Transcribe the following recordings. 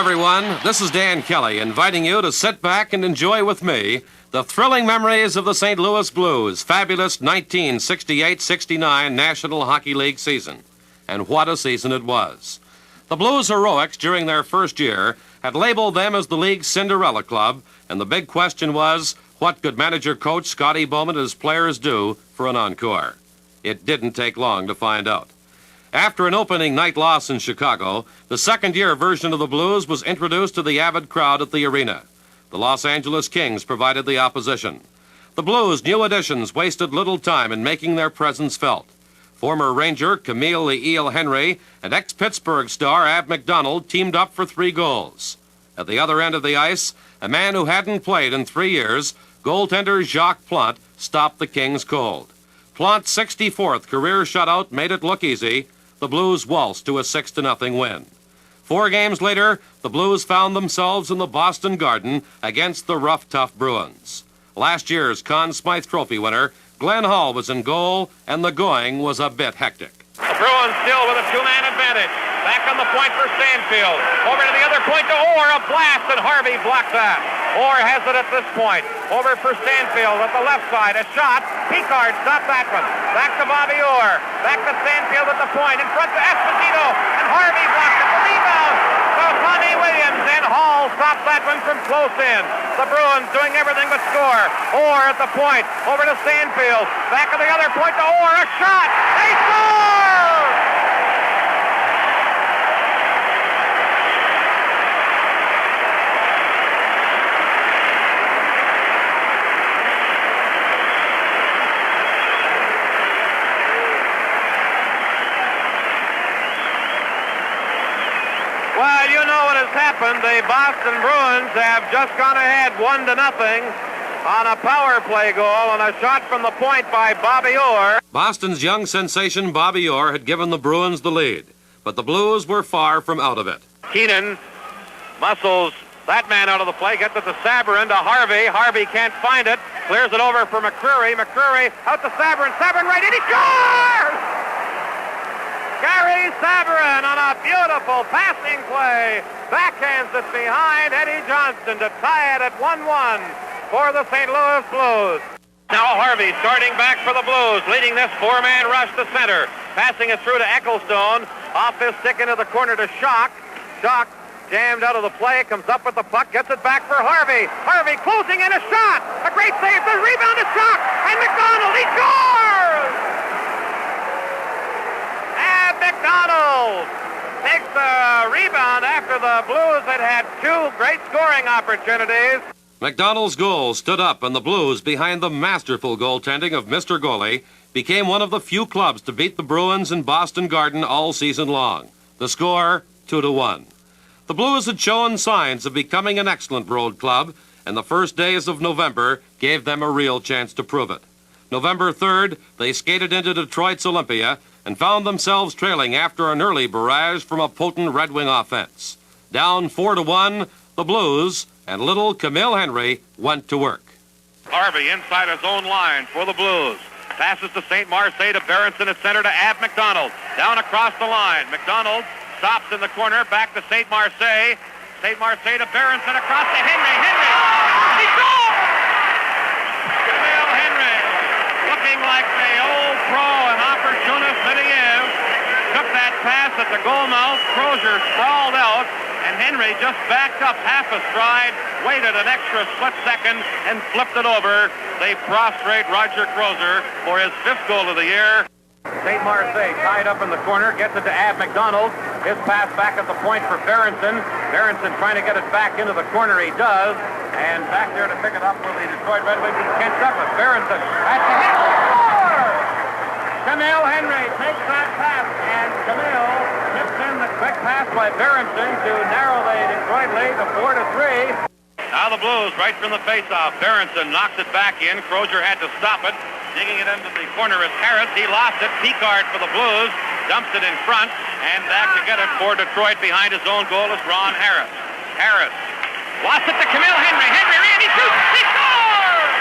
everyone. This is Dan Kelly inviting you to sit back and enjoy with me the thrilling memories of the St. Louis Blues' fabulous 1968-69 National Hockey League season. And what a season it was. The Blues heroics during their first year had labeled them as the league's Cinderella Club, and the big question was, what could manager-coach Scotty Bowman and his players do for an encore? It didn't take long to find out. After an opening night loss in Chicago, the second-year version of the Blues was introduced to the avid crowd at the arena. The Los Angeles Kings provided the opposition. The Blues' new additions wasted little time in making their presence felt. Former Ranger Camille the Eel Henry and ex-Pittsburgh star Ab McDonald teamed up for 3 goals. At the other end of the ice, a man who hadn't played in 3 years, goaltender Jacques Plante, stopped the Kings cold. Plante's 64th career shutout made it look easy. The Blues waltzed to a 6-0 win. 4 games later, the Blues found themselves in the Boston Garden against the rough, tough Bruins. Last year's Conn Smythe Trophy winner, Glenn Hall, was in goal, and the going was a bit hectic. The Bruins still with a 2-man advantage. Back on the point for Stanfield. Over to the other point to Orr. A blast, and Harvey blocked that. Orr has it at this point. Over for Stanfield at the left side. A shot. Picard stopped that one. Back to Bobby Orr. Back to Stanfield at the point. In front to Esposito. And Harvey blocked it. The rebound. So Tommy Williams and Hall stopped that one from close in. The Bruins doing everything but score. Orr at the point. Over to Stanfield. Back at the other point to Orr. A shot. They score! Well, you know what has happened. The Boston Bruins have just gone ahead 1-0 on a power play goal and a shot from the point by Bobby Orr. Boston's young sensation Bobby Orr had given the Bruins the lead, but the Blues were far from out of it. Keenan muscles that man out of the play, gets it to Sabourin, to Harvey. Harvey can't find it, clears it over for McCreary. McCreary out to Sabourin. Sabourin right in, he scores! Gary Sabourin on a beautiful passing play. Backhands it behind Eddie Johnston to tie it at 1-1 for the St. Louis Blues. Now Harvey starting back for the Blues, leading this 4-man rush to center. Passing it through to Ecclestone. Off his stick into the corner to Schock. Schock jammed out of the play, comes up with the puck, gets it back for Harvey. Harvey closing in, a shot. A great save. The rebound to Schock. And McDonald, he scores! McDonald takes the rebound after the Blues had 2 great scoring opportunities. McDonald's goal stood up, and the Blues, behind the masterful goaltending of Mr. Goalie, became one of the few clubs to beat the Bruins in Boston Garden all season long. The score, 2-1. The Blues had shown signs of becoming an excellent road club, and the first days of November gave them a real chance to prove it. November 3rd, they skated into Detroit's Olympia and found themselves trailing after an early barrage from a potent Red Wing offense. Down 4-1, the Blues and little Camille Henry went to work. Harvey inside his own line for the Blues. Passes to St. Marseille to Berenson at center to Ab McDonald. Down across the line. McDonald stops in the corner, back to St. Marseille. St. Marseille to Berenson, across to Henry. Henry! He scores! Camille Henry, looking like the old pro and opportunist that he is, took that pass at the goal mouth. Crozier sprawled out, and Henry just backed up half a stride, waited an extra split second, and flipped it over. They prostrate Roger Crozier for his 5th goal of the year. St. Marseille tied up in the corner, gets it to Ab McDonald. His pass back at the point for Berenson. Berenson trying to get it back into the corner. He does. And back there to pick it up for the Detroit Red Wings is Kent Douglas. Berenson at the hit. Camille Henry takes that pass, and Camille tips in the quick pass by Berenson to narrow the Detroit lead to 4-3. Now the Blues right from the faceoff. Berenson knocks it back in. Crozier had to stop it. Digging it into the corner is Harris. He lost it. Picard for the Blues. Dumps it in front. And back to get it for Detroit behind his own goal is Ron Harris. Harris lost it to Camille Henry. Henry, Randy shoots. He scores!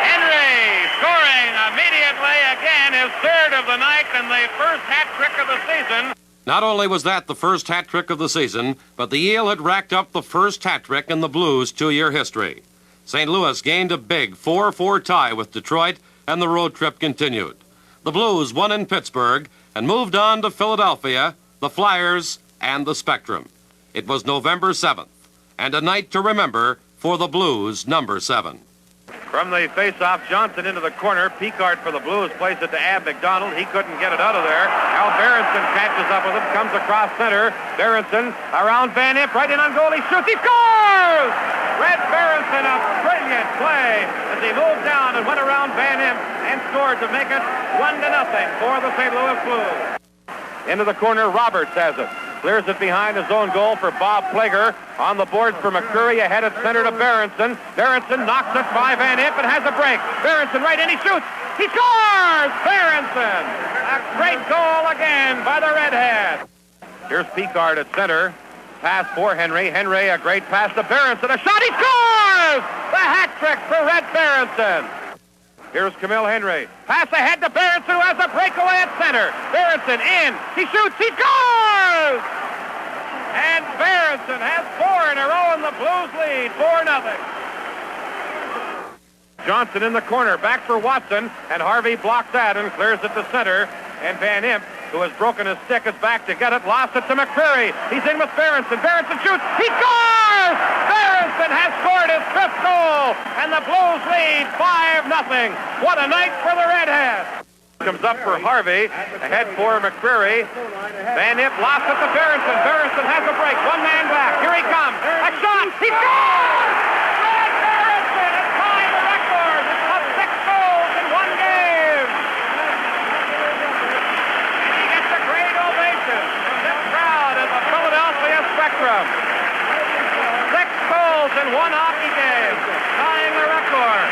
Henry scoring immediately again, his 3rd of the night and the first hat trick of the Not only was that the first hat trick of the season, but the Eel had racked up the first hat trick in the Blues' two-year history. St. Louis gained a big 4-4 tie with Detroit, and the road trip continued. The Blues won in Pittsburgh and moved on to Philadelphia, the Flyers, and the Spectrum. It was November 7th, and a night to remember for the Blues number 7. From the face-off, Johnson into the corner. Picard for the Blues plays it to Ab McDonald. He couldn't get it out of there. Al Berenson catches up with him, comes across center. Berenson around Van Impe, right in on goal. He shoots, he scores! Red Berenson, a brilliant play as he moved down and went around Van Impe and scored to make it 1-0 for the St. Louis Blues. Into the corner, Roberts has it. Clears it behind his own goal for Bob Plager. On the boards for McCreary, ahead at center to Berenson. Berenson knocks it by Van Impe and has a break. Berenson right in, he shoots. He scores! Berenson! A great goal again by the Redhead. Here's Picard at center. Pass for Henry. Henry, a great pass to Berenson. A shot, he scores! The hat trick for Red Berenson. Here's Camille Henry. Pass ahead to Berenson, who has a breakaway at center. Berenson in. He shoots. He scores! And Berenson has 4 in a row, and the Blues lead 4-0. Johnson in the corner. Back for Watson. And Harvey blocks that and clears it to center. And Van Impe, who has broken his stick, is back to get it. Lost it to McCreary. He's in with Berenson. Berenson shoots. He scores! Berenson has scored his 5th goal, and the Blues lead 5-0. What a night for the Redheads. Comes up for Harvey. Ahead for McCreary. Van Impe lost it to Berenson. Berenson has a break. One man back. Here he comes. A shot. He scores! Red Berenson has tied the record of 6 goals in one game. He gets a great ovation from this crowd at the Philadelphia Spectrum. 6 goals in one hockey game, tying the record.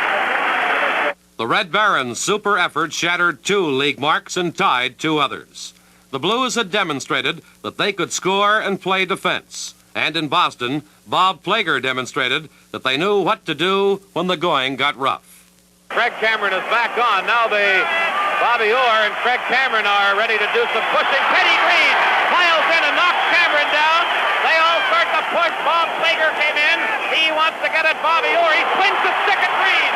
The Red Barons' super effort shattered 2 league marks and tied 2 others. The Blues had demonstrated that they could score and play defense. And in Boston, Bob Plager demonstrated that they knew what to do when the going got rough. Craig Cameron is back on. Now Bobby Orr and Craig Cameron are ready to do some pushing. Teddy Green piles in and knocks Cameron down. They all start to push. Bob Plager came in. He wants to get at Bobby Orr. He swings the stick at Green.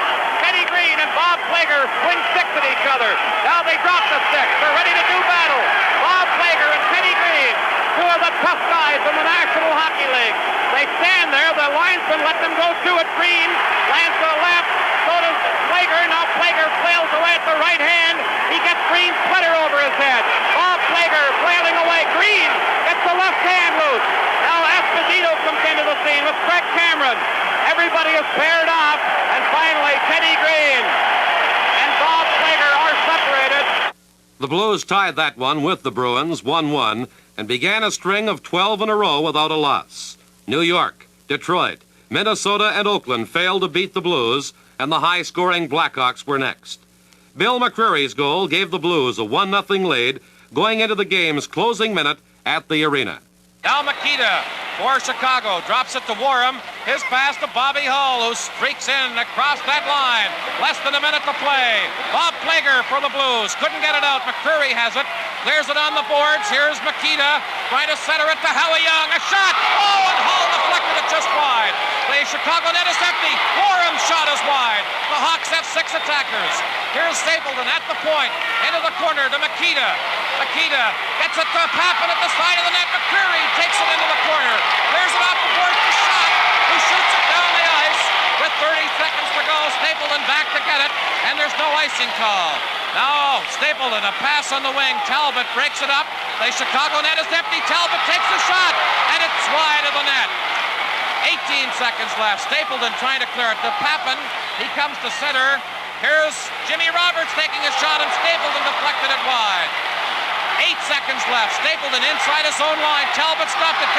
Teddy Green and Bob Plager swing sticks at each other. Now they drop the sticks. They're ready to do battle. Bob Plager and Teddy Green, 2 of the tough guys in the National Hockey League. They stand there. The linesman let them go 2 at Green. Lands to the left. So does Plager. Now Plager flails away at the right hand. He gets Green's sweater over his head. Bob Plager flailing away. Green gets the left hand loose. Now Esposito comes into the scene with Craig Cameron. Everybody is paired off. And finally, Teddy Green and Bob Plager are separated. The Blues tied that one with the Bruins 1-1 and began a string of 12 in a row without a loss. New York, Detroit, Minnesota, and Oakland failed to beat the Blues, and the high-scoring Blackhawks were next. Bill McCreary's goal gave the Blues a 1-0 lead going into the game's closing minute at the arena. Now Makita for Chicago, drops it to Warham. His pass to Bobby Hull, who streaks in across that line. Less than a minute to play. Bob Plager for the Blues. Couldn't get it out. McCreary has it. Clears it on the boards. Here's Makita trying to center it to Howie Young. A shot. Oh, and Hull deflected it just wide. The Chicago net is empty. Warham's shot is wide. The Hawks have 6 attackers. Here's Stapleton at the point. Into the corner to Makita. Makita gets it to Pappen at the side of the net. McCreary takes it into the corner. Clears it off the board for Schott, who shoots it down the ice. With 30 seconds to go, Stapleton back to get it, and there's no icing call. Now, Stapleton, a pass on the wing. Talbot breaks it up. The Chicago net is empty. Talbot takes the shot, and it's wide of the net. 18 seconds left. Stapleton trying to clear it to Pappen. He comes to center. Here's Jimmy Roberts taking a shot, and Stapleton deflected it wide. 8 seconds left. Stapleton inside his own line. Talbot stopped it.